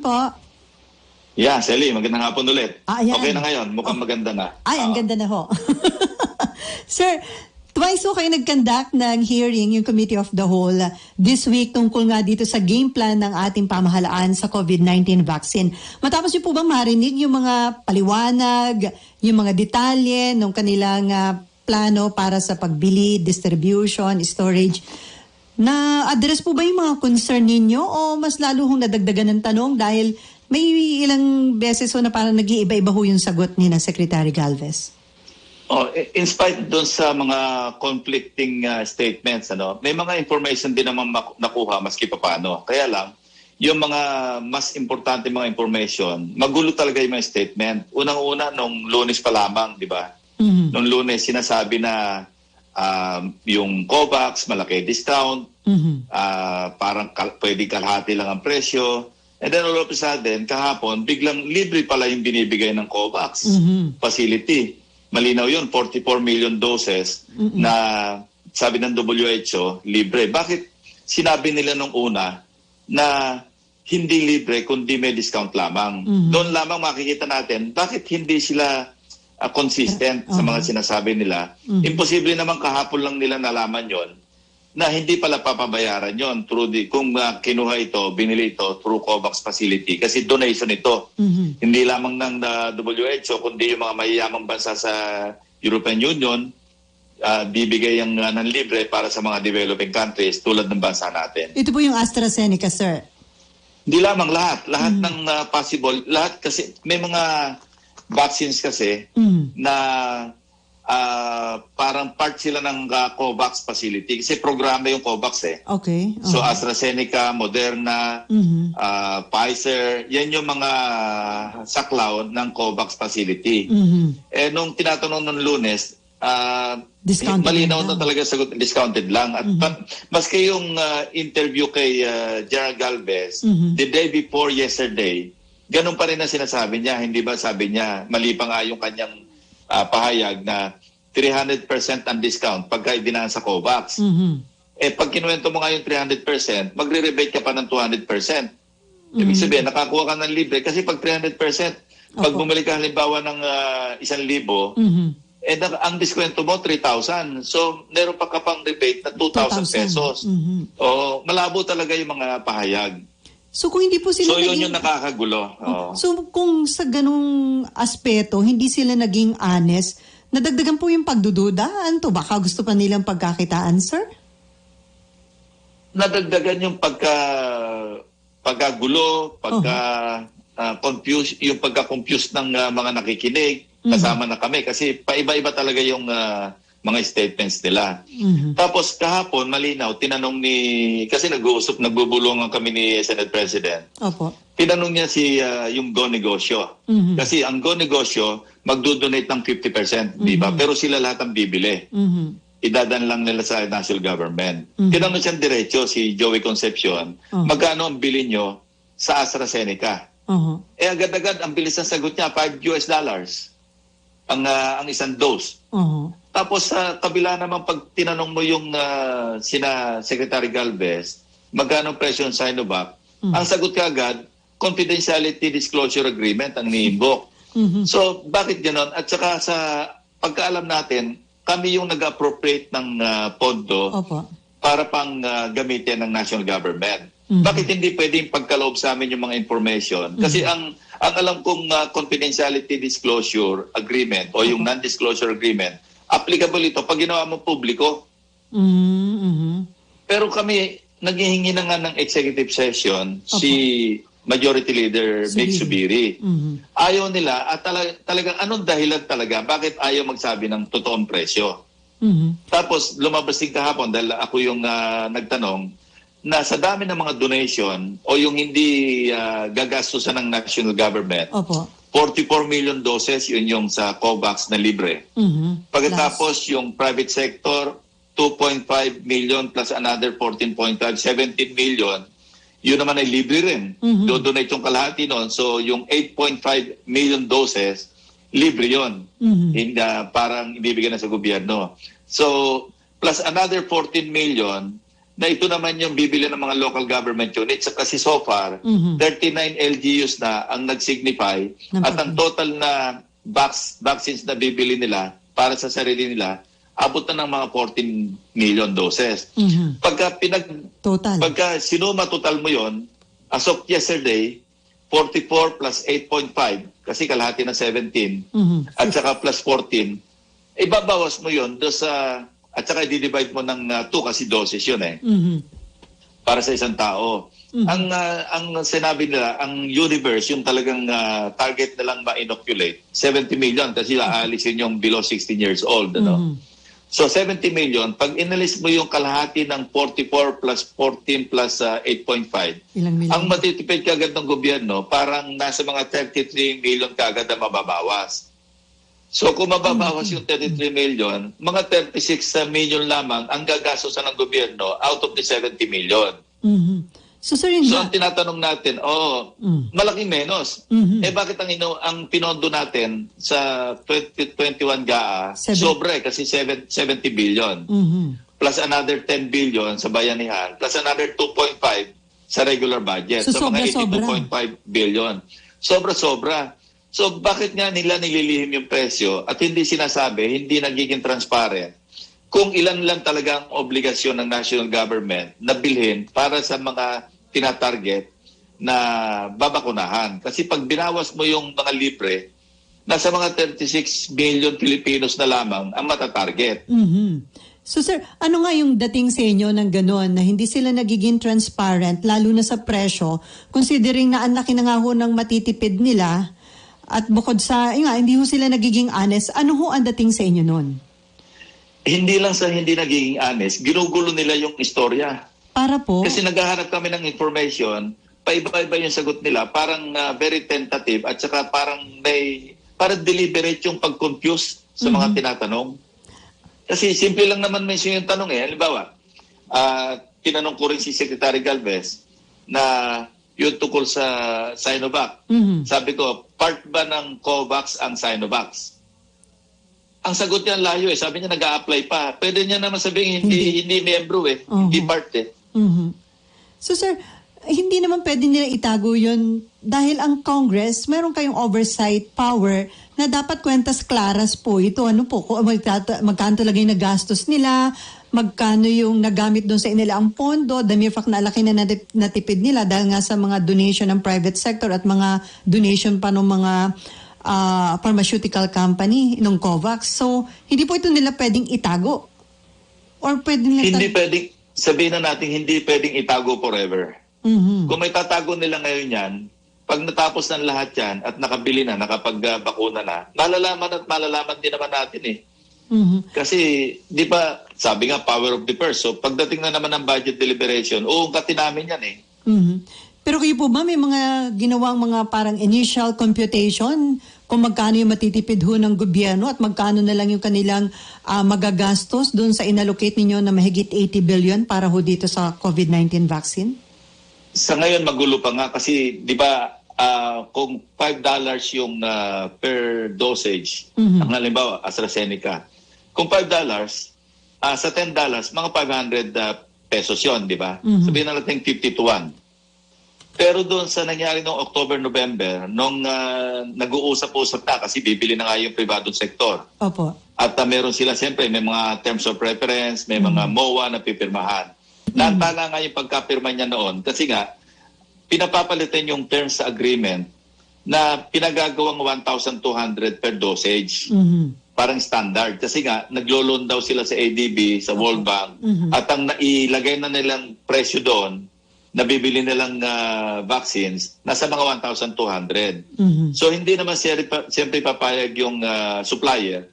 Po. Yeah, Sally, magandang hapon ulit. Ayan. Okay na ngayon, mukhang maganda na. Ay, ang ganda na ho. Sir, twice ho kayo nag-conduct ng hearing, yung Committee of the Whole, this week tungkol nga dito sa game plan ng ating pamahalaan sa COVID-19 vaccine. Matapos niyo po bang marinig yung mga paliwanag, yung mga detalye ng kanilang plano para sa pagbili, distribution, storage? Na-address po ba yung mga concern ninyo o mas lalo hong nadagdagan ng tanong dahil may ilang beses ho na parang nag-iiba-iba ho yung sagot ni na Secretary Galvez? In spite doon sa mga conflicting statements, may mga information din naman nakuha maski paano. Kaya lang, yung mga mas importante mga information, magulo talaga yung mga statement. Unang-una, nung Lunes pa lamang, di ba? Mm-hmm. Nung Lunes, sinasabi na yung COVAX, malaki discount, parang pwede kalahati lang ang presyo. And then all of a sudden, kahapon, biglang libre pala yung binibigay ng COVAX facility. Malinaw yun, 44 million doses na sabi ng WHO, libre. Bakit sinabi nila nung una na hindi libre kundi may discount lamang? Doon lamang makikita natin bakit hindi sila consistent sa mga sinasabi nila. Imposible naman kahapon lang nila nalaman yon na hindi pala papabayaran yon through kung kinuha ito, binili ito through COVAX facility kasi donation ito. Hindi lamang ng WHO kundi yung mga mayayamang bansa sa European Union bibigay ang ng libre para sa mga developing countries tulad ng bansa natin. Ito po yung AstraZeneca, sir. Hindi lamang lahat ng possible, lahat kasi may mga vaccines kasi na parang part sila ng COVAX facility kasi programa yung COVAX eh. Okay. So AstraZeneca, Moderna, Pfizer, yan yung mga saklaw ng COVAX facility. Eh nung tinatanong ng Lunes, malinaw na talaga sagot, discounted lang. At maski yung interview kay General Galvez, the day before yesterday, ganun pa rin ang sinasabi niya. Hindi ba sabi niya, mali pa nga yung kanyang pahayag na 300% ang discount pagka idinaan sa COVAX. Eh pag kinuwento mo nga yung 300%, magre-rebate ka pa ng 200%. Ibig sabihin, nakakuha ka ng libre kasi pag 300%, pag bumili ka halimbawa ng 1,000, eh ang diskwento mo 3,000. So meron pa ka pang rebate na 2,000 pesos. O malabo talaga yung mga pahayag. So kung hindi po sila yun yung nakakagulo. So kung sa ganung aspeto, hindi sila naging honest, nadagdagan po yung pagdududa? Ano to? Baka gusto pa nilang pagkakitaan, sir? Nadagdagan yung pagkagulo, confuse, yung pagka-confuse ng mga nakikinig, kasama na kami kasi paiba-iba talaga yung mga statements nila. Tapos kahapon, malinaw, tinanong kasi nagbubulungan kami ni Senate President. Opo. Tinanong niya yung Go Negosyo. Kasi ang Go Negosyo, magdodonate ng 50%, di ba? Pero sila lahat ang bibili. Idadan lang nila sa national government. Tinanong siyang diretso, si Joey Concepcion, magkano ang bili nyo sa AstraZeneca? Eh agad-agad, ang bilis ng sagot niya, $5 ang isang dose. Tapos sa kabila naman pag tinanong mo yung sina Secretary Galvez, magkano presyo ng Sinovac, ang sagot kaagad, confidentiality disclosure agreement ang ni-invoke. So bakit gano'n? At saka sa pagkaalam natin, kami yung nag-appropriate ng pondo para pang gamitin ng national government. Bakit hindi pwedeng pagkaloob sa amin yung mga information? Kasi ang alam kong confidentiality disclosure agreement o yung non-disclosure agreement, applicable ito pag ginawa mo publiko. Pero kami, naghihingi na nga ng executive session si Majority Leader Mig Zubiri. Ayaw nila at talagang anong dahilan talaga? Bakit ayaw magsabi ng totoong presyo? Tapos lumabas din kahapon dahil ako yung nagtanong na sa dami ng mga donation o yung hindi gagastusan ng national government, 44 million doses, yun yung sa COVAX na libre. Pagkatapos yung private sector, 2.5 million plus another 14.5, 17 million, yun naman ay libre rin. Do-donate yung kalahati nun. So yung 8.5 million doses, libre yun. Parang ibibigay na sa gobyerno. So plus another 14 million na ito naman yung bibili ng mga local government units. Kasi so far, 39 LGUs na ang nag-signify at ang total na vaccines na bibili nila para sa sarili nila, abot na ng mga 14 million doses. Pagka sinuma total mo yon, as of yesterday, 44 plus 8.5, kasi kalahati ng 17, at saka plus 14, ibabawas mo yon do sa, at saka i-divide mo ng 2 kasi doses yun para sa isang tao. Ang sinabi nila, ang universe, yung talagang target na lang ma-inoculate, 70 million kasi aalisin yung below 16 years old. Ano? So 70 million, pag inalis mo yung kalahati ng 44 plus 14 plus 8.5, ang matitipid kagad ng gobyerno, parang nasa mga 33 million kagad na mababawas. So kung mababawas yung 33 million, mga 36 million lamang ang gagastosan ng gobyerno out of the 70 million. So ang tinatanong natin, malaking menos. Bakit ang pinondo natin sa 2021 GAA, sobra kasi 70 billion. Plus another 10 billion sa bayanihan, plus another 2.5 sa regular budget. So mga 82.5 billion. Sobra-sobra. So bakit nga nila nililihim yung presyo at hindi sinasabi, hindi nagiging transparent kung ilan lang talaga ang obligasyon ng national government na bilhin para sa mga tinatarget na babakunahan. Kasi pag binawas mo yung mga libre, nasa mga 36 million Filipinos na lamang ang matatarget. So sir, ano nga yung dating sa inyo ng gano'n na hindi sila nagiging transparent lalo na sa presyo, considering na ang laki na nga ho ng matitipid nila at bukod sa, hindi ho sila nagiging honest, ano ho ang dating sa inyo nun? Hindi lang sa hindi nagiging honest, ginugulo nila yung istorya. Para po? Kasi naghahanap kami ng information, paiba-iba yung sagot nila, parang very tentative at saka parang deliberate yung pag-confuse sa mga tinatanong. Kasi simple lang naman yung tanong Halimbawa, tinanong ko rin si Secretary Galvez na yung tukol sa Sinovac. Sabi ko, part ba ng COVAX ang Sinovac? Ang sagot niya layo Sabi niya nag-a-apply pa. Pwede niya naman sabihin hindi miyembro hindi part So sir, hindi naman pwede nila itago yun dahil ang Congress, meron kayong oversight power na dapat kwentas klaras po ito. Ano po, kung magkano talaga yung nagastos nila, magkano yung nagamit doon sa inila ang pondo, the mere fact na laki na natipid nila dahil nga sa mga donation ng private sector at mga donation pa ng mga pharmaceutical company ng COVAX. So, hindi po ito nila pwedeng itago? Or pwedeng hindi pwedeng, sabihin na natin, hindi pwedeng itago forever. Kung may tatago nila ngayon yan, pag natapos ng lahat yan at nakabili na, nakapag-bakuna na, malalaman din naman natin Kasi, di ba, sabi nga, power of the purse. So, pagdating na naman ng budget deliberation, uungkatin namin yan Pero kayo po ba may mga ginawang mga parang initial computation kung magkano yung matitipid ho ng gobyerno at magkano na lang yung kanilang magagastos doon sa inallocate ninyo na mahigit 80 billion para ho dito sa COVID-19 vaccine? Sa ngayon magulo pa nga kasi di ba kung $5 yung per dosage, ang halimbawa AstraZeneca, kung $5, sa $10, mga 500 pesos yon, di ba? Sabihin na natin 50 to 1. Pero doon sa nangyari noong October-November, nung nag-uusap-usap na kasi bibili na nga yung pribadong sektor. Opo. At meron sila siyempre, may mga terms of reference, may mga MOA na pipirmahan. Natala nga yung pagkapirma niya noon kasi nga, pinapapalitan yung terms sa agreement na pinagagawang 1,200 per dosage. Parang standard. Kasi nga, naglo-loan daw sila sa ADB, sa World Bank, at ang nailagay na nilang presyo doon, nabibili nilang vaccines, nasa mga 1,200. So hindi naman siyempre papayag yung supplier.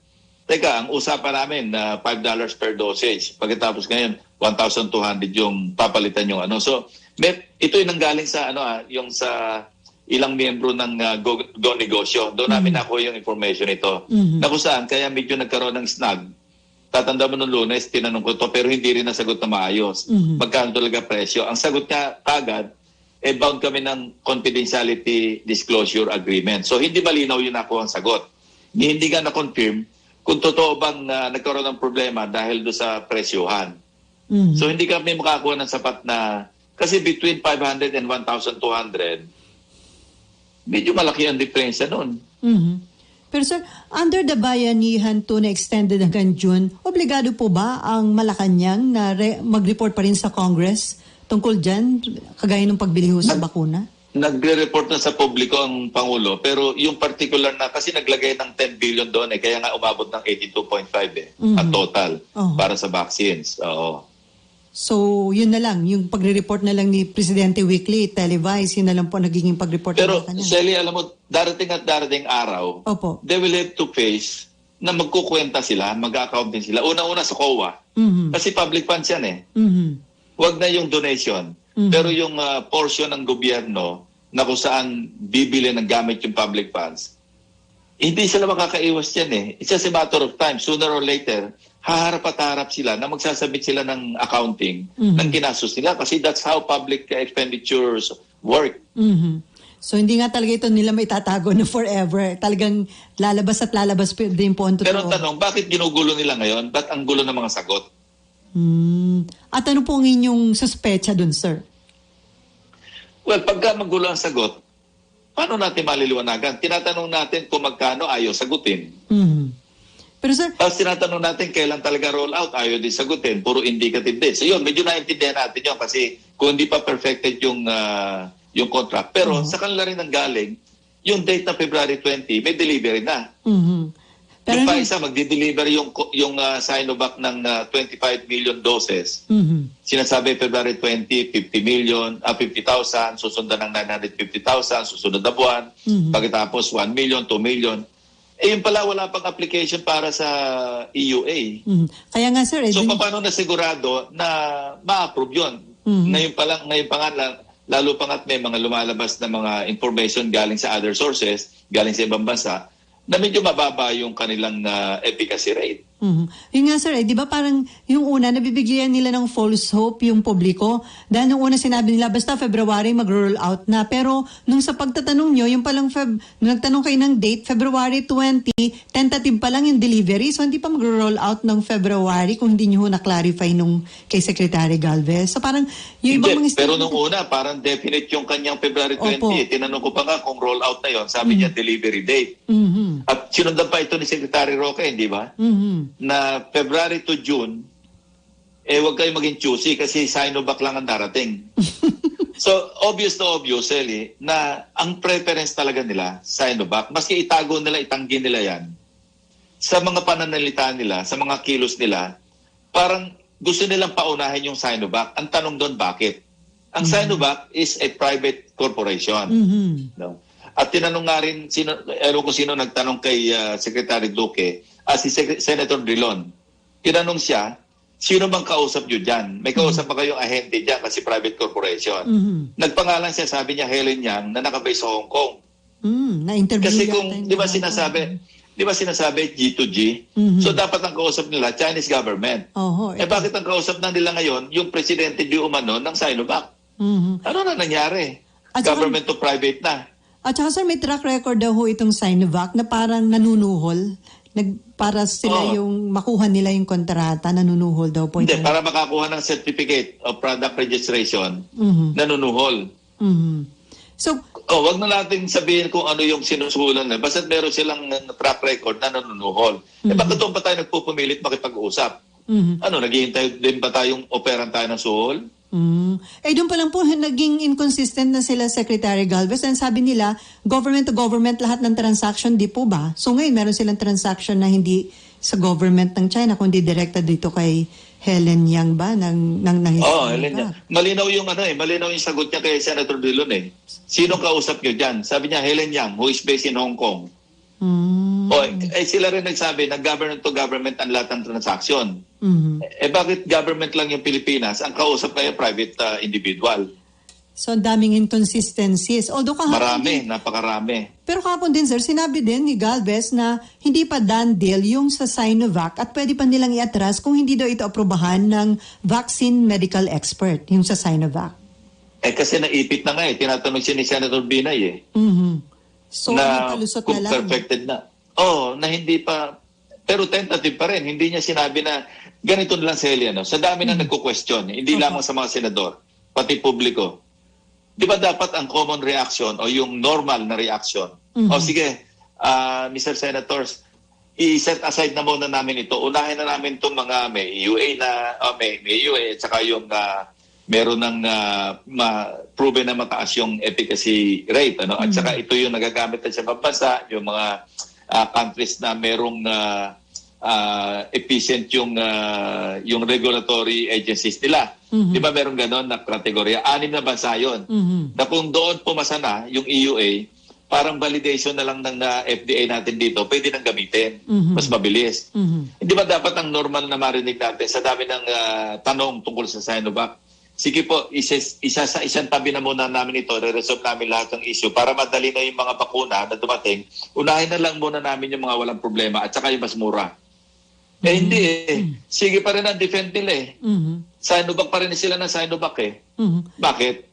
Teka, ang usapan namin na $5 per dosage. Pagkatapos ngayon, 1,200 yung papalitan yung ano. So ito yung nanggaling sa yung sa ilang miyembro ng Go Negosyo. Doon namin nakuha yung information ito. Na kung saan, kaya medyo nagkaroon ng snag. Tatanda mo nung Lunes, tinanong ko to pero hindi rin nasagot na maayos. Magkano talaga presyo? Ang sagot niya kagad, bound kami ng confidentiality disclosure agreement. So hindi malinaw yun ako ang sagot. Hindi nga na-confirm kung totoo bang nagkaroon ng problema dahil do sa presyohan. So hindi kami makakuha ng sapat na, kasi between 500 and 1,200, medyo malaki ang diferensya noon. Pero sir, under the Bayanihan 2 na extended hanggang June, obligado po ba ang Malacanang na mag-report pa rin sa Congress tungkol dyan, kagaya ng pagbili ho sa bakuna? Nagre-report na sa publiko ang Pangulo, pero yung particular na, kasi naglagay ng 10 billion doon kaya nga umabot ng 82.5 ang total para sa vaccines. Oo. So, yun na lang, yung pagre-report na lang ni Presidente weekly, televised, yun na lang po nagiging pag-report Pero, ng kanya. Sally, alam mo, darating at darating araw, Opo. they will have to face na magkukwenta sila, mag-accounting sila. Una-una sa COA. Kasi public funds yan eh. Huwag na yung donation. Pero yung portion ng gobyerno na kung saan bibili ng gamit yung public funds, hindi sila makakaiwas yan eh. It's just a matter of time. Sooner or later, haharap at harap sila na magsasabit sila ng accounting ng ginastos nila kasi that's how public expenditures work. So, hindi nga talaga ito nila may tatago na forever. Talagang lalabas at lalabas din po ang totoo. Pero ang tanong, bakit ginugulo nila ngayon? Ba't ang gulo ng mga sagot? At ano po ang inyong suspecha dun, sir? Well, pagka magulo ang sagot, paano natin maliliwanagan? Tinatanong natin kung magkano, ayaw sagutin. Pero sir, Tapos tinatanong natin kailan talaga roll out, ayaw din sagutin. Puro indicative dates. So yun, medyo naintindihan natin yun kasi kung hindi pa perfected yung contract. Pero sa kanila rin ang galing, yung date na February 20, may delivery na. pero Yung pa isa, magdi-deliver yung Sinovac ng 25 million doses. Sinasabi February 20, 50,000, susundan ng 950,000, susunod na buwan. Pagkatapos 1 million, 2 million. Eh yung pala wala pang application para sa EUA. Kaya nga sir, So paano na sigurado na ma-approve yun? Ngayon pa nga, lalo pa nga't may mga lumalabas na mga information galing sa other sources, galing sa ibang bansa, na medyo mababa yung kanilang efficacy rate. Yun nga sir, di ba parang yung una, nabibigyan nila ng false hope yung publiko. Dahil nung una sinabi nila, basta February mag-roll out na. Pero nung sa pagtatanong nyo, yung palang nung nagtanong kayo ng date, February 20, tentative pa lang yung delivery. So hindi pa mag-roll out ng February kung hindi nyo na-clarify nung kay Secretary Galvez. So parang yung ibang mga pero nung una, parang definite yung kanyang February 20. Opo. Tinanong ko pa nga kung roll out na yon. Sabi niya delivery date. At sinundan pa ito ni Secretary Roque, di ba? Na February to June, huwag kayo maging choosy kasi Sinovac lang ang darating. So, obvious Eli, na ang preference talaga nila, Sinovac, maski itago nila, itanggi nila yan, sa mga pananalita nila, sa mga kilos nila, parang gusto nilang paunahin yung Sinovac. Ang tanong doon, bakit? Ang Sinovac is a private corporation. No? At tinanong nga rin, ewan ko sino nagtanong kay Secretary Duque, si Senator Drilon. Tinanong siya, sino bang kausap nyo dyan? May kausap pa kayong ahente dyan kasi private corporation. Nagpangalan siya, sabi niya Helen Yang, na nakabase sa Hong Kong. Na-interview Kasi kung, di ba sinasabi G2G? So dapat ang kausap nila, Chinese government. Bakit ang kausap na nila ngayon, yung presidente di umano ng Sinovac? Ano na nangyari? Government to private na. At saka sir, may track record daw ho itong Sinovac na parang nanunuhol. Para sila yung makuha nila yung kontrata, nanunuhol daw po. Hindi, para makakuha ng certificate of product registration, nanunuhol. So, wag na natin sabihin kung ano yung sinusulan na. Basta meron silang track record na nanunuhol. Bakit doon pa tayo nagpupumilit makipag-usap? Naghihintay din ba tayong operan tayo ng suhol? Doon pa lang po naging inconsistent na sila Secretary Galvez and sabi nila government to government lahat ng transaction, di po ba? So ngayon meron silang transaction na hindi sa government ng China kundi directed dito kay Helen Yang ba ng Helen Yang. Malinaw yung sagot niya kay Senator Drilon eh. Sino kausap niyo diyan? Sabi niya Helen Yang who is based in Hong Kong. Sila rin nagsabi na government to government ang lahat ng transaction. Bakit government lang yung Pilipinas? Ang kausap kayo private individual. So, ang daming inconsistencies. Although napakarami. Pero kahapon din, sir, sinabi din ni Galvez na hindi pa done deal yung sa Sinovac at pwede pa nilang iatras kung hindi daw ito aprobahan ng vaccine medical expert, yung sa Sinovac. Kasi naipit na nga tinatanong siya ni Senator Binay So, na palusot kung na lang. perfected na. Na hindi pa. Pero tentative pa rin. Hindi niya sinabi na ganito na lang Celia. No? Sa dami na nagko-question, hindi lamang sa mga senador, pati publiko. Di ba dapat ang common reaction o yung normal na reaction? O sige, Mr. Senators, i-set aside na muna namin ito. Unahin na namin itong mga may EUA na, may EUA at saka yung meron ng proven na mataas yung efficacy rate. Ano? At saka ito yung nagagamit na sa bansa, yung mga countries na merong efficient yung regulatory agencies nila. Di ba meron ganon na kategorya? 6 na bansa yun. Na kung doon pumasa na yung EUA, parang validation na lang ng FDA natin dito, pwede nang gamitin. Mas mabilis. Hindi ba dapat ang normal na marinig natin sa dami ng tanong tungkol sa Sinovac? Sige po, isang tabi na muna namin ito, re-resolve namin lahat ng issue para madali na yung mga bakuna na dumating. Unahin na lang muna namin yung mga walang problema at saka yung mas mura. Hindi eh. Sige pa rin ang defend nila eh. Sinovac pa rin sila ng Sinovac eh. Bakit?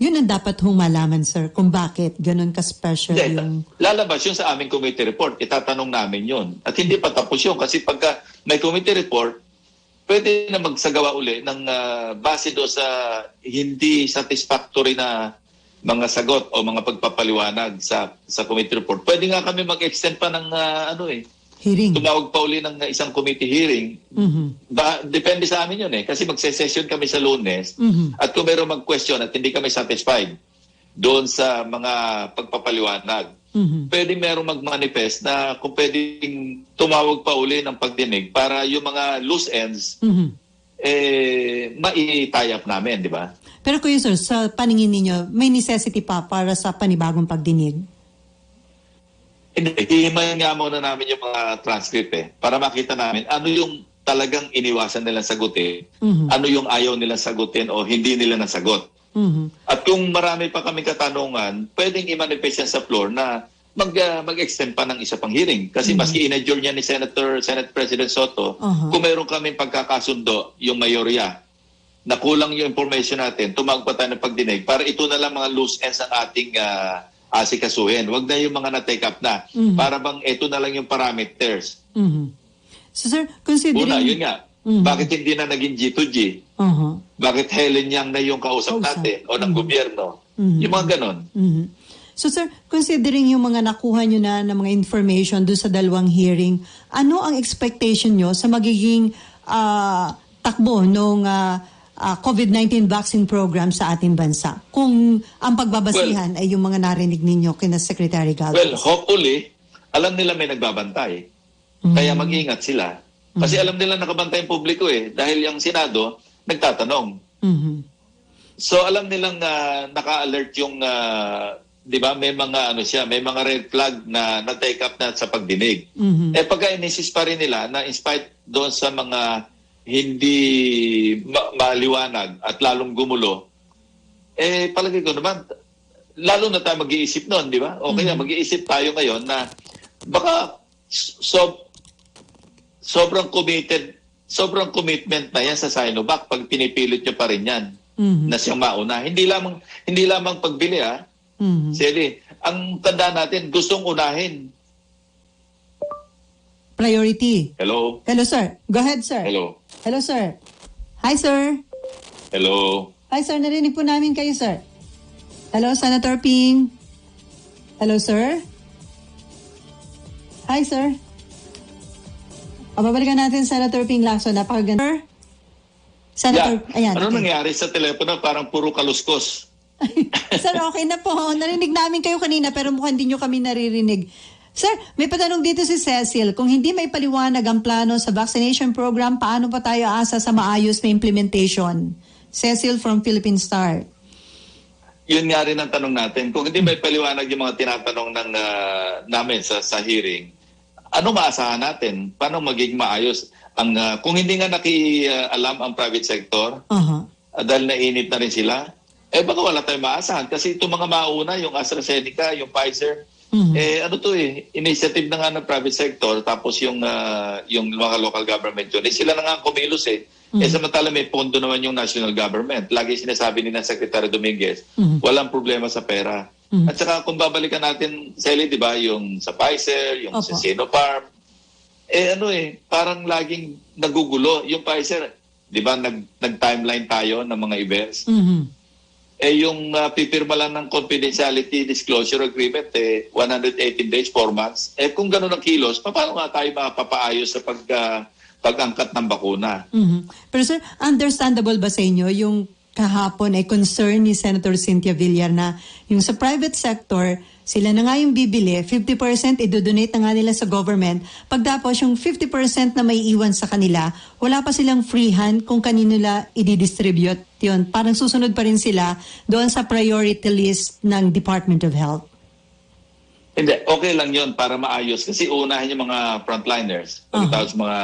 Yun ang dapat hong malaman, sir, kung bakit ganun ka-special yung... Lalabas yun sa aming committee report. Itatanong namin yun. At hindi pa tapos yun kasi pagka may committee report, pwede na magsagawa uli ng base do sa hindi satisfactory na mga sagot o mga pagpapaliwanag sa committee report. Pwede nga kami mag-extend pa ng hearing. Tumawag pa uli ng isang committee hearing. Depende sa amin yun eh. Kasi magse-session kami sa Lunes at kung meron mag-question at hindi kami satisfied doon sa mga pagpapaliwanag, pwede merong mag-manifest na kung pwedeng tumawag pa uli ng pagdinig para yung mga loose ends mai-tie up namin, di ba? Pero kuya sir, sa paningin ninyo, may necessity pa para sa panibagong pagdinig? Hindi, hihimayin nga muna namin yung mga transcript para makita namin ano yung talagang iniwasan nilang sagutin, ano yung ayaw nilang sagutin o hindi nila nasagot. At kung marami pa kami katanungan, pwedeng i-manifest yan sa floor na mag-extend pa ng isa pang hearing. Kasi maski in-adjourn niya ni Senate President Soto, kung meron kami pagkakasundo, yung mayorya, na kulang yung information natin, tumawag pa tayo ng pagdinig para ito na lang mga loose ends ang ating asikasuhin. Huwag na yung mga na-take up na. Para bang ito na lang yung parameters. So sir, considering... Una, yun nga. Bakit hindi na naging G2G? Bakit Helen Yang na yung kausap natin o ng gobyerno? Yung mga ganon. So sir, considering yung mga nakuha nyo na ng mga information doon sa dalawang hearing, ano ang expectation nyo sa magiging takbo ng COVID-19 vaccine program sa ating bansa? Kung ang pagbabasihan ay yung mga narinig ninyo kina Secretary Galvez. Well, hopefully, alam nila may nagbabantay. Kaya mag-ingat sila. Kasi alam nila nakabantay yung publiko dahil yung Senado nagtatanong. So alam nilang naka-alert yung di ba may mga may mga red flag na na-take up na sa pagdinig. Pagka inisis pa rin nila na in spite doon sa mga hindi maliwanag at lalong gumulo, palagay ko naman lalo na tayo mag-iisip noon, di ba? O kaya mag-iisip tayo ngayon na baka sobrang commitment na yan sa Sinovac pag pinipilit nyo pa rin yan na siyang mauna. Hindi lamang pagbili Sally, ang tanda natin, gustong unahin. Priority. Hello? Hello, sir. Go ahead, sir. Hello? Hello, sir. Hi, sir. Hello? Hi, sir. Narinig po namin kayo, sir. Hello, Senator Ping. Hello, sir. Hi, sir. Babalikan natin, Senator Ping Lacson. Napakaganda. Senator, ayan. Ano nangyari sa telepono? Parang puro kaluskos. Sir, okay na po. Narinig namin kayo kanina pero mukhang hindi nyo kami naririnig. Sir, may patanong dito si Cecil. Kung hindi may paliwanag ang plano sa vaccination program, paano pa tayo asa sa maayos na implementation? Cecil from Philippine Star. Yun nga rin ang tanong natin. Kung hindi may paliwanag yung mga tinatanong namin sa hearing, ano maasahan natin? Paano magiging maayos? Kung hindi nga nakialam ang private sector, dahil nainit na rin sila, baka wala tayong maasahan. Kasi itong mga mauna, yung AstraZeneca, yung Pfizer, initiative na nga ng private sector, tapos yung mga local government yun, sila na nga kumilos samantala may pondo naman yung national government. Lagi sinasabi ni na Secretary Dominguez, walang problema sa pera. At saka kung babalikan natin, Sally, di ba, yung sa Pfizer, yung sa Sinopharm, parang laging nagugulo. Yung Pfizer, di ba, nag-timeline tayo ng mga events. Yung pipirma lang ng confidentiality disclosure agreement, 118 days, 4 months. Kung gano'n ang kilos, paano nga tayo mapapaayos sa pag-angkat ng bakuna? Pero sir, understandable ba sa inyo yung kahapon ay concern ni Senator Cynthia Villar na yung sa private sector, sila na nga yung bibili, 50% idodonate na nga nila sa government. Pagtapos yung 50% na may iwan sa kanila, wala pa silang free hand kung kanino nila i-distribute yun. Parang susunod pa rin sila doon sa priority list ng Department of Health. Hindi, okay lang yun para maayos. Kasi unahin yung mga frontliners, pagkatapos mga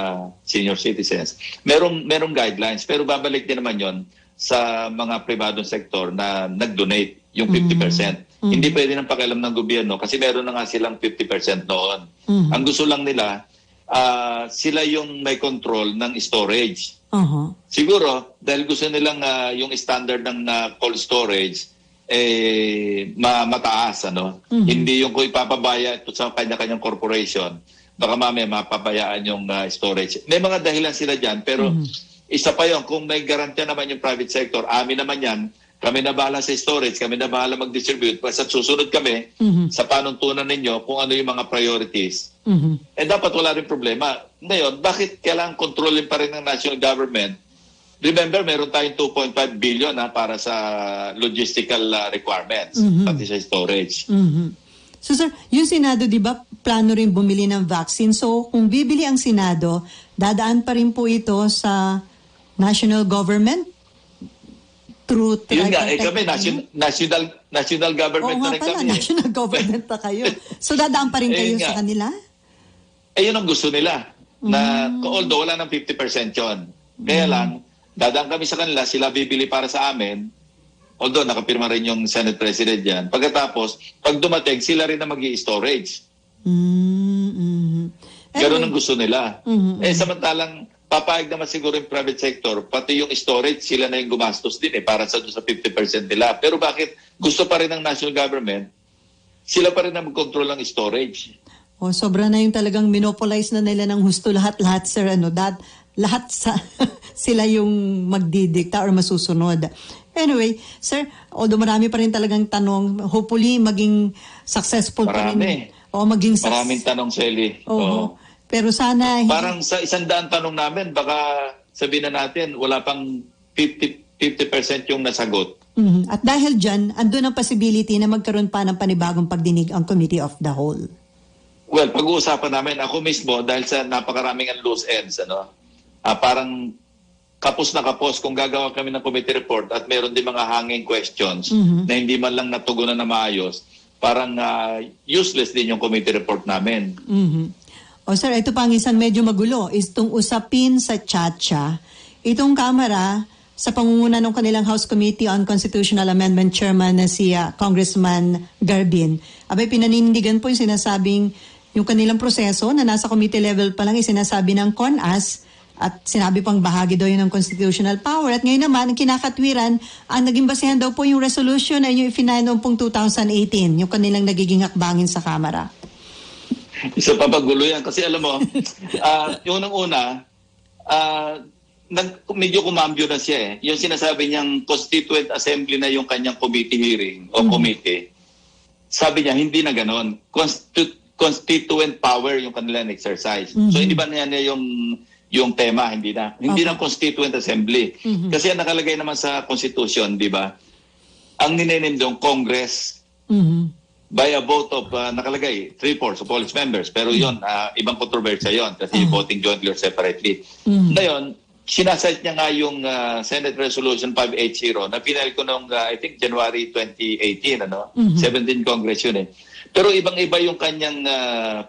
senior citizens. Merong guidelines, pero babalik din naman yun sa mga pribadong sektor na nag-donate yung 50%. Hindi pwede ng pakialam ng gobyerno kasi meron na nga silang 50% noon. Ang gusto lang nila, sila yung may control ng storage. Siguro, dahil gusto nilang yung standard ng cold storage, mataas, ano? Hindi yung kung ipapabaya ito sa kanya-kanyang corporation, baka mamaya mapabayaan yung storage. May mga dahilan sila dyan, pero isa pa yun, kung may garantiya naman yung private sector, amin naman yan, kami na bahala sa storage, kami na bahala mag-distribute, basta susunod kami sa panuntunan ninyo kung ano yung mga priorities. Dapat wala rin problema. Ngayon, bakit kailangan kontrolin pa rin ng national government? Remember, meron tayong 2.5 billion para sa logistical requirements, pati sa storage. So sir, yung Senado, di ba, plano rin bumili ng vaccine. So kung bibili ang Senado, dadaan pa rin po ito sa national government? Yun nga, kami, national government Oo na nga rin pala, kami. national government na kayo. So dadaan pa rin kayo sa kanila? Yun ang gusto nila. Na, although wala ng 50% yun. Kaya lang, dadaan kami sa kanila, sila bibili para sa amin. Although nakapirma rin yung Senate President yan. Pagkatapos, pag dumating, sila rin na mag-i-storage. Ganun ang gusto nila. Samantalang, papayag naman siguro yung private sector, pati yung storage, sila na yung gumastos din para sa 50% nila. Pero bakit gusto pa rin ng national government, sila pa rin na mag-control ng storage? Sobra na yung talagang monopolize na nila ng husto lahat-lahat, sir. Lahat sila yung magdidikta or masusunod. Anyway, sir, although marami pa rin talagang tanong, hopefully maging successful pa rin. Maraming tanong, Sally. Pero sana... Parang sa 100 tanong namin, baka sabihin na natin, wala pang 50% yung nasagot. At dahil dyan, andun ang possibility na magkaroon pa ng panibagong pagdinig ang Committee of the Whole. Well, pag-uusapan namin, ako mismo, dahil sa napakaraming loose ends, parang kapos na kapos kung gagawa kami ng committee report at meron din mga hanging questions na hindi man lang natugunan na maayos, parang useless din yung committee report namin. Sir, ito pa ang isang medyo magulo, is itong usapin sa Chacha. Itong Kamara, sa pangunguna ng kanilang House Committee on Constitutional Amendment Chairman na si Congressman Garbin, abay pinanindigan po yung sinasabing yung kanilang proseso na nasa committee level pa lang sinasabi ng CONAS at sinabi pang bahagi daw yun ng constitutional power. At ngayon naman, ang kinakatwiran, ang naging basehan daw po yung resolution ay yung ifinay noong pong 2018, yung kanilang nagiging hakbangin sa Kamara. Isa papagulo yan. Kasi alam mo, yung unang-una, medyo kumambyo na siya . Yung sinasabi niyang Constituent Assembly na yung kanyang committee hearing o committee, sabi niya, hindi na ganon. Constituent power yung kanilang exercise. So hindi ba niya yung tema, hindi na. Hindi na Constituent Assembly. Kasi ang nakalagay naman sa Constitution, di ba? Ang ninenem doon, Congress, by a vote of, nakalagay, 3/4 of all its members. Pero yun, ibang kontrobersya yun kasi voting jointly or separately. Ngayon, sinasite niya nga yung Senate Resolution 580 na pinal ko noong, I think, January 2018, 17 Congress yun . Pero ibang-iba yung kanyang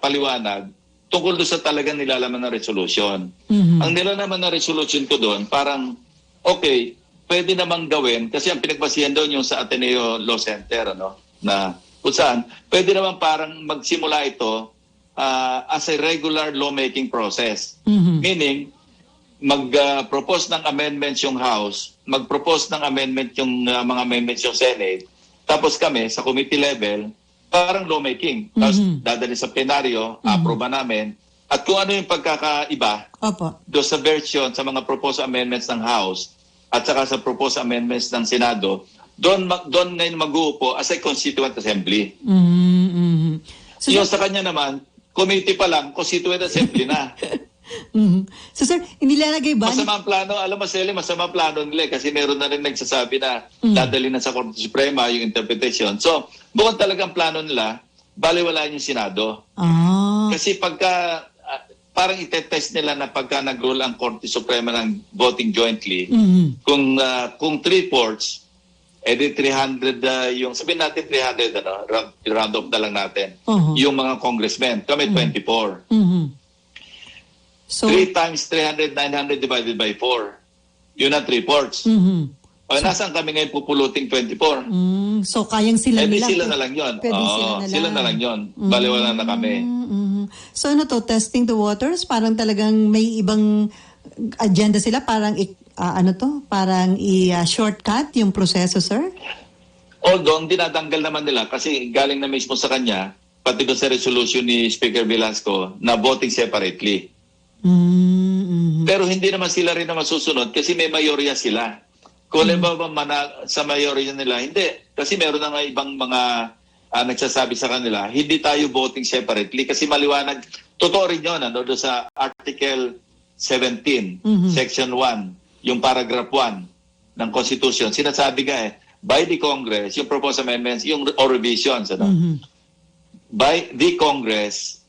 paliwanag tungkol doon sa talagang nilalaman ng resolution. Ang nilalaman ng resolution ko doon, parang, okay, pwede namang gawin, kasi ang pinagbasihan doon yung sa Ateneo Law Center, na kung saan, pwede naman parang magsimula ito as a regular lawmaking process. Meaning, mag-propose ng amendments yung House, mag-propose ng amendment yung mga amendments yung Senate, tapos kami sa committee level, parang lawmaking. Tapos dadali sa plenaryo, aproba namin, At kung ano yung pagkakaiba Opo. doon sa version sa mga proposed amendments ng House at saka sa proposed amendments ng Senado, doon ngayon mag-uupo as a Constituent Assembly. So, Yung sa kanya naman, committee pa lang, Constituent Assembly na. So sir, inilalagay ba? Masama ang plano, alam mo Sally, masama ang plano nila kasi meron na rin nagsasabi na dadali na sa Korte Suprema yung interpretation. So, bukod talagang plano nila, baliwalain yung Senado. Kasi pagka, parang itetest nila na pagka nag-rule ang Korte Suprema ng voting jointly, kung 3/4, edi 300, yung sabihin natin 300, round off na lang natin, yung mga congressmen, kami 24. So, 3 times 300, 900 divided by 4. Yun ang 3/4. O, nasaan kami ngayon pupuluting 24? So, kayang sila Eh, di nila. sila na lang yun. Pwede Sila na lang yun. Baliwala na kami. So, ano to, testing the waters? Parang talagang may ibang agenda sila? Parang, parang i-shortcut yung proseso, sir? Although, ang dinadanggal naman nila kasi galing na mismo sa kanya, pati doon sa resolution ni Speaker Velasco, na voting separately. Pero hindi naman sila rin na masusunod kasi may mayorya sila. Kung ba sa mayorya nila, hindi. Kasi meron na nga ibang mga nagsasabi sa kanila, hindi tayo voting separately kasi maliwanag. Totoo rin yun, doon sa Article 17, Section 1, yung paragraph 1 ng Constitution. Sinasabi ka by the Congress, yung proposed amendments, yung or revisions, by the Congress,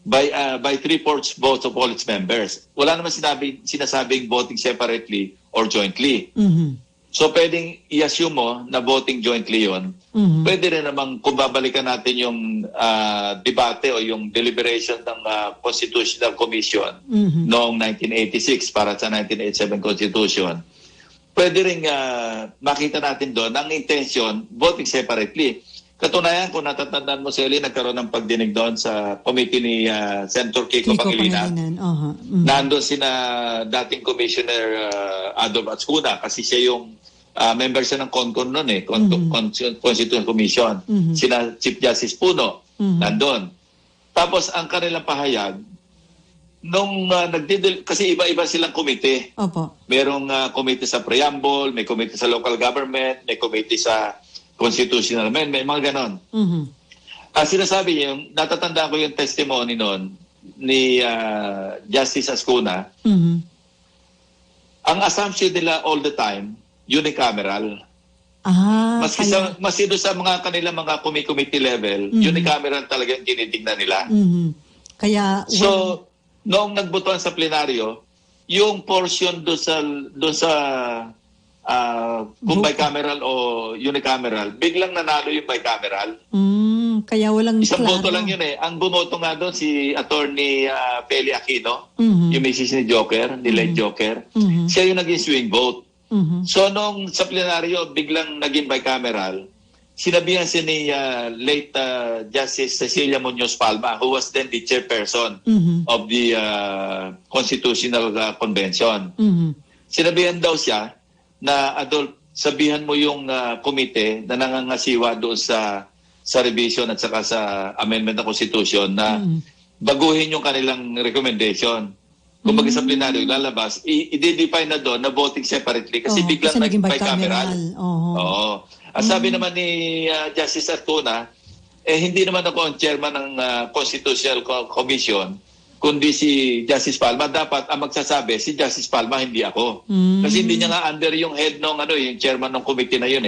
by 3/4 votes of all its members. Wala naman sinasabing voting separately or jointly. So pwedeng i-assume mo na voting jointly yon. Pwede rin namang kung babalikan natin yung debate o yung deliberation ng Constitutional Commission noong 1986 para sa 1987 Constitution. Pwede rin makita natin doon ang intention voting separately. Katunayan, kung natatandaan mo, Sally, nagkaroon ng pagdinig doon sa committee ni Senator Kiko Pangilinan. Nandun sina dating Commissioner Adolfo Atscuna kasi siya yung member siya ng CONCON noon Constitutional Commission. Sina Chief Justice Puno, nandun. Tapos ang kanilang pahayag, nung kasi iba-iba silang komite. Merong komite sa preamble, may komite sa local government, may komite sa constitutional amendment, mga ganon. Sinasabi niya, natatandaan ko yung testimony noon ni Justice Ascuna. Ang assumption nila all the time, unicameral. Maski doon sa mga kanila mga committee level, unicameral talaga yung tinitingnan nila. So, noong nagbotohan sa plenaryo, yung portion doon sa kung bicameral o unicameral, biglang nanalo yung bicameral. Kaya walang isang klaro. boto lang yun Ang bumoto nga doon si Attorney Peli Aquino, yung misis ni Joker, ni Len Joker. Siya yung naging swing vote. So nung sa plenaryo, biglang naging bicameral, sinabihan si ni late Justice Cecilia Muñoz Palma, who was then the chairperson of the Constitutional Convention. Sinabihan daw siya na, Adolf, sabihan mo yung komite na nangangasiwa doon sa revision at saka sa amendment ng Constitution na baguhin yung kanilang recommendation. Kung sa plenaryo lalabas, i-define na doon na voting separately kasi biglang naging bicameral. Oo. At sabi naman ni Justice Artuna, hindi naman ako ang chairman ng Constitutional Commission, kundi si Justice Palma. Dapat ang magsasabi si Justice Palma, hindi ako. Kasi hindi niya nga under yung head ng yung chairman ng committee na yun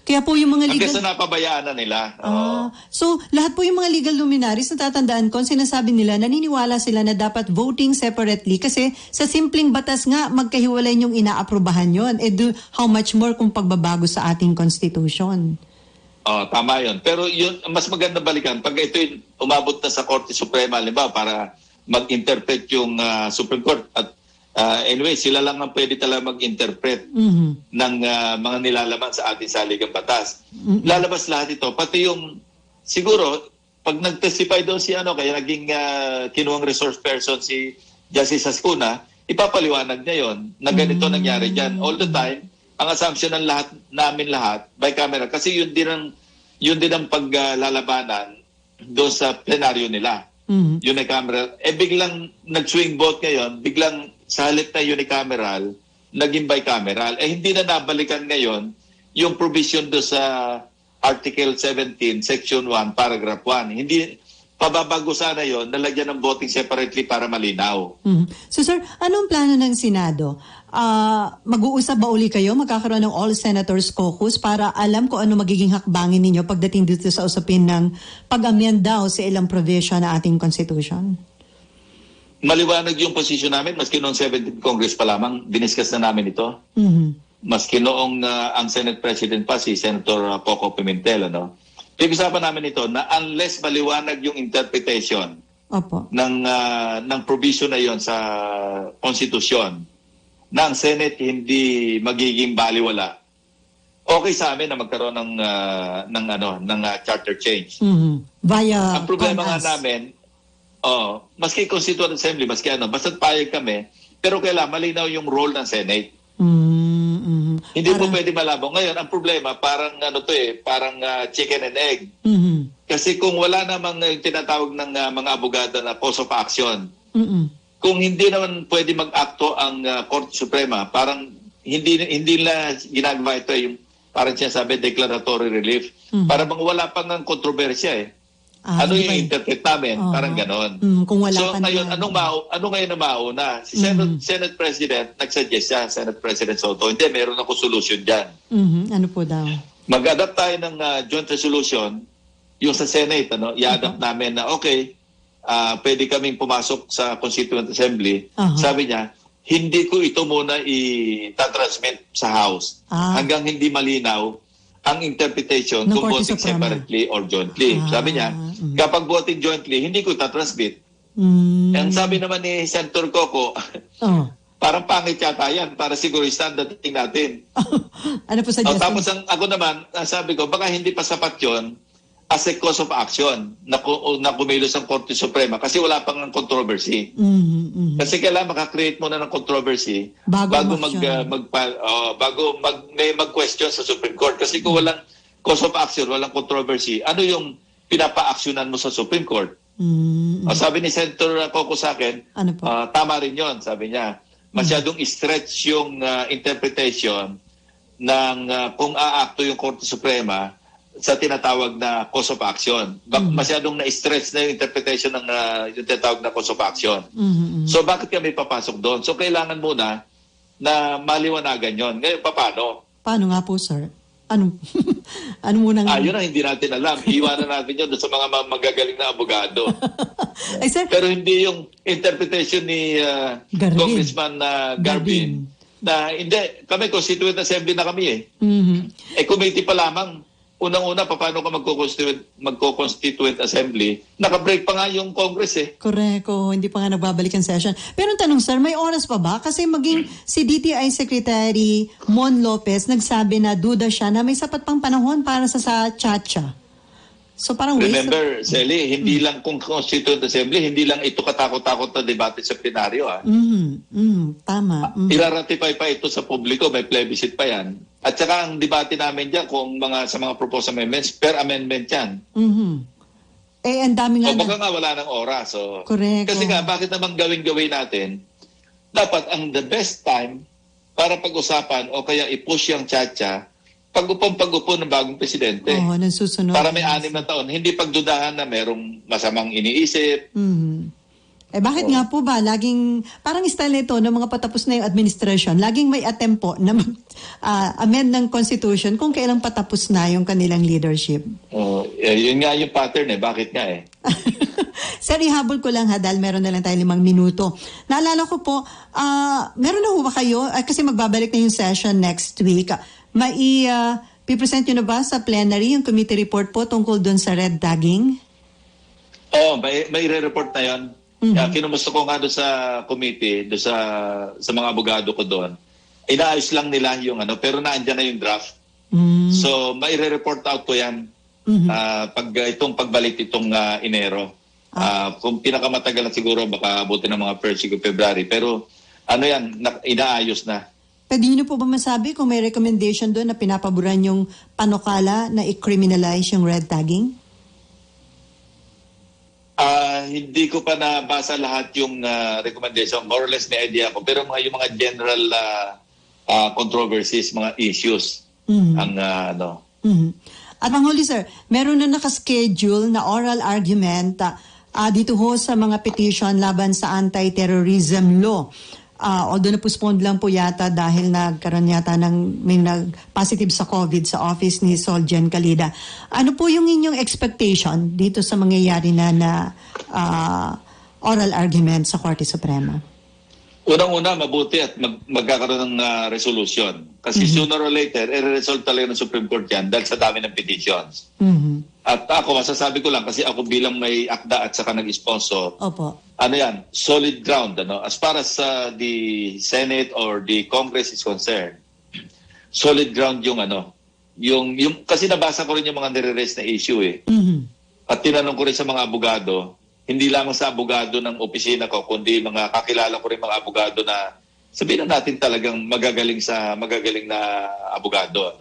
Kaya po yung mga legal... Hanggang sa napabayaan na nila. So, lahat po yung mga legal luminaries, natatandaan ko, sinasabi nila, naniniwala sila na dapat voting separately kasi sa simpleng batas nga, magkahiwalay yung inaaprubahan yun. How much more kung pagbabago sa ating Constitution? Tama yun. Pero yun, mas maganda balikan. Pag ito umabot na sa Korte Suprema, halimbawa, para mag-interpret yung Supreme Court. At anyway, sila lang ang pwede talaga mag-interpret ng mga nilalaman sa ating saligang batas. Lalabas lahat ito. Pati yung, siguro, pag nag-testify doon si kaya naging kinuhang resource person si Justice Ascuna, ipapaliwanag niya yun na ganito nangyari dyan. All the time, ang assumption ng namin lahat, bicameral, kasi yun din ang paglalabanan doon sa plenaryo nila. unicameral. Biglang nag-swing vote ngayon, biglang sa halip na unicameral, naging bicameral. Hindi na nabalikan ngayon yung provision do sa Article 17, Section 1, Paragraph 1. Hindi, pababago sana yon, nalagyan ng voting separately para malinaw. So sir, anong plano ng Senado? Mag-uusap ba uli kayo? Magkakaroon ng All Senators Caucus para alam kung ano magiging hakbangin ninyo pagdating dito sa usapin ng pag-amend daw sa ilang provision na ating Constitution? Maliwanag yung posisyon namin, maski noong 17th Congress pa lamang, diniscuss na namin ito. Maski noong ang Senate President pa, si Senator Coco Pimentel, pag-usapan namin ito na unless maliwanag yung interpretation Opo. ng provision na yon sa konstitusyon na ang Senate hindi magiging baliwala, okay sa amin na magkaroon ng charter change. Via Ang problema nga CONAS. namin, maski Constituent Assembly, maski basta't payag kami, pero kailangan malinaw yung role ng Senate. Hindi po pwede malabo. Ngayon, ang problema, parang parang chicken and egg. Kasi kung wala namang tinatawag ng mga abogado na cause of action, kung hindi naman pwede mag-akto ang Korte Suprema, parang hindi na ginagawa ito yung parang sinasabi declaratory relief. Para bang wala pang ng kontrobersya ano yung interpret namin? Parang ganon. Kung wala so pa ngayon, naman. ano ngayon na mauna? Si Senate President, nagsuggest siya, Senate President Soto, hindi, meron ako solution dyan. Ano po daw? Mag-adapt tayo ng joint resolution, yung sa Senate, i-adapt namin na pwede kaming pumasok sa Constituent Assembly. Sabi niya, hindi ko ito muna i-transmit sa House hanggang hindi malinaw ang interpretation Ng kung Korte voting Suprema. separately or jointly. Sabi niya, kapag voting jointly, hindi ko itatransmit. Ang sabi naman ni Senator Coco, parang pangit yata yan para siguro standard dating natin. Ano po suggestion? Tapos ako naman, sabi ko, baka hindi pa sapat yon as a cause of action na kumilos ang Korte Suprema kasi wala pang controversy. Kasi kailangan makakreate muna ng controversy bago may mag-question sa Supreme Court. Kasi kung walang cause of action, walang controversy, ano yung pinapa-actionan mo sa Supreme Court? Sabi ni Senator Coco sa akin, Ano po? tama rin yon, sabi niya. Masyadong stretch yung interpretation ng kung aakto yung Korte Suprema sa tinatawag na cause of action. Masyadong na-stretch na yung interpretation ng yung tinatawag na cause of action. So bakit kami papasok doon? So kailangan muna na maliwanagan yon. Ngayon, paano? Paano nga po, sir? Ano munang... Yun ang hindi natin alam. Iwanan natin yun doon sa mga magagaling na abogado. Ay, sir, Pero hindi yung interpretation ni Garbin. Congressman Garbin. Na hindi, kami Constituent Assembly na kami committee pa lamang. Unang-una, paano ka magko-constituent assembly? Naka-break pa nga yung Congress Correct. Hindi pa nga nagbabalik ang session. Pero ang tanong, sir, may oras pa ba? Kasi maging si DTI Secretary Mon Lopez nagsabi na duda siya na may sapat pang panahon para sa Chacha. So parang Remember, Sally, hindi lang kung constituent assembly, hindi lang ito katakot-takot na debate sa plenaryo. Tama. Iraratify pa ito sa publiko, may plebiscite pa yan. At saka ang debate namin dyan kung sa mga proposed amendments, per amendment yan. Ang dami nga Baka nga wala ng oras. Correct. Kasi nga, bakit naman gawin natin? Dapat ang the best time para pag-usapan o kaya i-push yung Chacha, pag-upo ng bagong presidente. nang susunod. Para may 6 na taon. Hindi pagdudahan na merong masamang iniisip. Bakit nga po ba? Laging, parang style nito ng mga patapos na yung administration, laging may attempt po na amend ng Constitution kung kailang patapos na yung kanilang leadership. Yun nga yung pattern Bakit nga Sir, ihabol ko lang dahil meron na lang tayo 5 minuto. Naalala ko po, meron na ho ba kayo, kasi magbabalik na yung session next week, pipresent nyo na ba sa plenary yung committee report po tungkol doon sa red tagging? May re-report na yan. Kinumusta ko nga doon sa committee, doon sa mga abogado ko doon. Inaayos lang nila yung pero naandyan na yung draft. So, may re-report out ko yan itong pagbalik itong Enero. Kung pinakamatagal na siguro, baka abutin ng mga first week of February. Pero inaayos na. Pwede nyo po ba masabi kung may recommendation doon na pinapaboran yung panukala na i-criminalize yung red tagging? hindi ko pa nabasa lahat yung recommendation. More or less may idea ko. Pero yung mga general controversies, mga issues, ang ano. At panghuli, sir, meron na nakaschedule na oral argument dito ho sa mga petition laban sa anti-terrorism law. Although na-postpone lang po yata dahil nagkaroon yata may positive sa COVID sa office ni Soljan Calida. Ano po yung inyong expectation dito sa mangyayari na oral argument sa Korte Suprema? Unang-una, mabuti at magkakaroon ng resolution. Kasi sooner or later, i-resolve talaga ng Supreme Court yan dahil sa dami ng petitions. At ako, masasabi ko lang, kasi ako bilang may akda at saka nag-sponsor, Opo. ano yan, solid ground. Ano? As far as the Senate or the Congress is concerned, solid ground yung ano, yung kasi nabasa ko rin yung mga nire-raise na issue eh. At tinanong ko rin sa mga abogado, hindi lamang sa abogado ng opisina ko, kundi mga kakilala ko rin mga abogado na sabihin na natin talagang magagaling na abogado.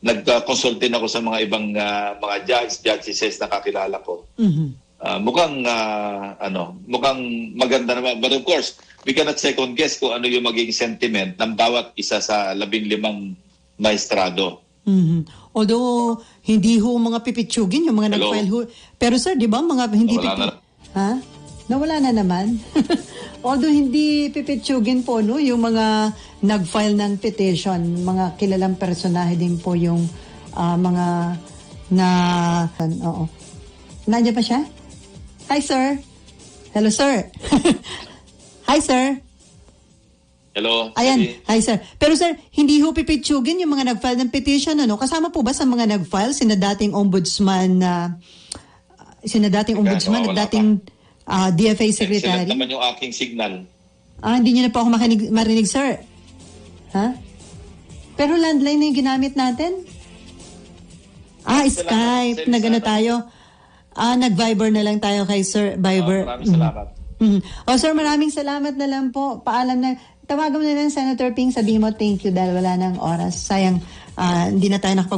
Nag-consult din ako sa mga ibang mga judges na kakilala ko. Mukhang maganda naman. But of course, we cannot second guess kung ano yung magiging sentiment ng bawat isa sa 15 maestrado. Although, hindi ho mga pipitsugin yung mga nag-file ho. Pero sir, di ba mga hindi Ha? Nawala na naman. Although hindi pipitsugin po no yung mga nag-file ng petition, mga kilalang personahe din po yung mga oo. Nandiyan pa siya? Hi sir. Hello sir. Hi sir. Hello. Ayan. Hi sir. Pero sir, hindi ho pipitsugin yung mga nag-file ng petition ano? Kasama po ba sa mga nag-file sina dating ombudsman at dating DFA Secretary? Excellent naman yung aking signal. Hindi niyo na po ako marinig, sir. Ha? Pero landline na yung ginamit natin? Skype. Nag-ano tayo? Nag-Viber na lang tayo kay Sir Viber. Maraming salamat. Sir, maraming salamat na lang po. Paalam na. Tawagan mo na lang, Senator Ping. Sabihin mo, thank you dahil wala nang oras. Sayang, hindi na tayo nakapag